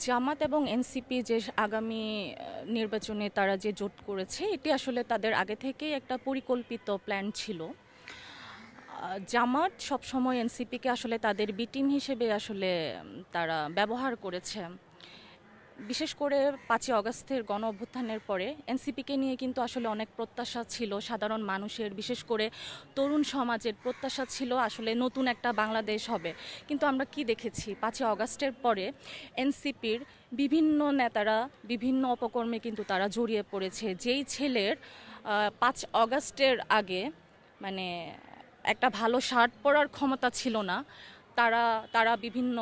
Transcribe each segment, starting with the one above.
জামাত এবং এনসিপি যে আগামী নির্বাচনে তারা যে জোট করেছে এটি আসলে তাদের আগে থেকেই একটা পরিকল্পিত প্ল্যান ছিল। জামাত সবসময় এনসিপিকে আসলে তাদের বি টিম হিসেবে আসলে তারা ব্যবহার করেছে। বিশেষ করে ৫ই অগাস্টের গণ অভ্যুত্থানের পরে এনসিপিকে নিয়ে কিন্তু আসলে অনেক প্রত্যাশা ছিল সাধারণ মানুষের, বিশেষ করে তরুণ সমাজের প্রত্যাশা ছিল আসলে নতুন একটা বাংলাদেশ হবে। কিন্তু আমরা কি দেখেছি ৫ই অগাস্টের পরে এনসিপির বিভিন্ন নেতারা বিভিন্ন অপকর্মে কিন্তু তারা জড়িয়ে পড়েছে। যেই ছেলের ৫ অগাস্টের আগে মানে একটা ভালো শার্ট পরার ক্ষমতা ছিল না, তারা তারা বিভিন্ন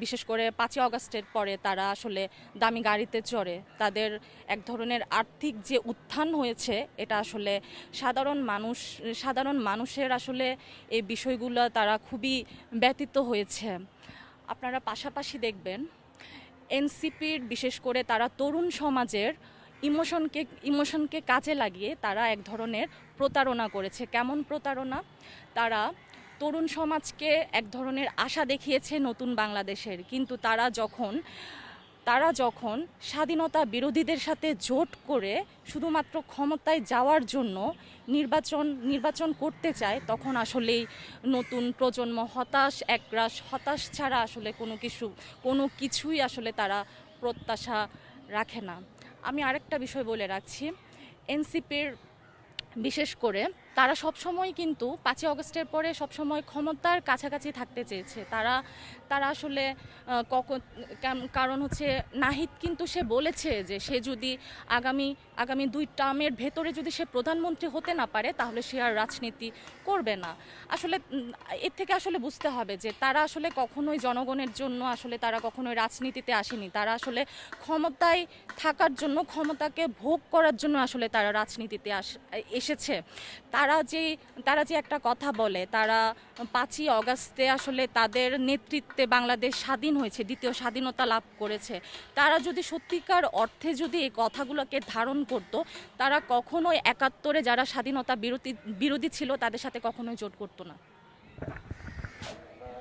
বিশেষ করে ৫ই অগাস্টের পরে তারা আসলে দামি গাড়িতে চড়ে। তাদের এক ধরনের আর্থিক যে উত্থান হয়েছে এটা আসলে সাধারণ মানুষের আসলে এই বিষয়গুলো তারা খুবই ব্যতীত হয়েছে। আপনারা পাশাপাশি দেখবেন এনসিপির বিশেষ করে তারা তরুণ সমাজের ইমোশনকে কাজে লাগিয়ে তারা এক ধরনের প্রতারণা করেছে। কেমন প্রতারণা? তারা তরুণ সমাজকে এক ধরনের আশা দেখিয়েছে নতুন বাংলাদেশের, কিন্তু তারা যখন স্বাধীনতা বিরোধীদের সাথে জোট করে শুধুমাত্র ক্ষমতায় যাওয়ার জন্য নির্বাচন করতে চায়, তখন আসলেই নতুন প্রজন্ম একরাশ হতাশ ছাড়া আসলে কোনো কিছুই আসলে তারা প্রত্যাশা রাখে না। আমি আরেকটা বিষয় বলে রাখছি, এনসিপির বিশেষ করে তারা সবসময় কিন্তু ৫ই অগস্টের পরে সবসময় ক্ষমতার কাছাকাছি থাকতে চেয়েছে। তারা আসলে কারণ হচ্ছে নাহিদ কিন্তু সে বলেছে যে সে যদি আগামী ২ টার্মের ভেতরে যদি সে প্রধানমন্ত্রী হতে না পারে তাহলে সে আর রাজনীতি করবে না। আসলে এর থেকে আসলে বুঝতে হবে যে তারা আসলে কখনোই জনগণের জন্য আসলে তারা কখনোই রাজনীতিতে আসেনি। তারা আসলে ক্ষমতায় থাকার জন্য, ক্ষমতাকে ভোগ করার জন্য আসলে তারা রাজনীতিতে এসেছে। তারা যে একটা কথা বলে, তারা ৫ই অগাস্টে আসলে তাদের নেতৃত্বে বাংলাদেশ স্বাধীন হয়েছে, দ্বিতীয় স্বাধীনতা লাভ করেছে। তারা যদি সত্যিকার অর্থে যদি এই কথাগুলোকে ধারণ করত, তারা কখনোই ৭১-এ যারা স্বাধীনতা বিরোধী ছিল তাদের সাথে কখনোই জোট করতো না।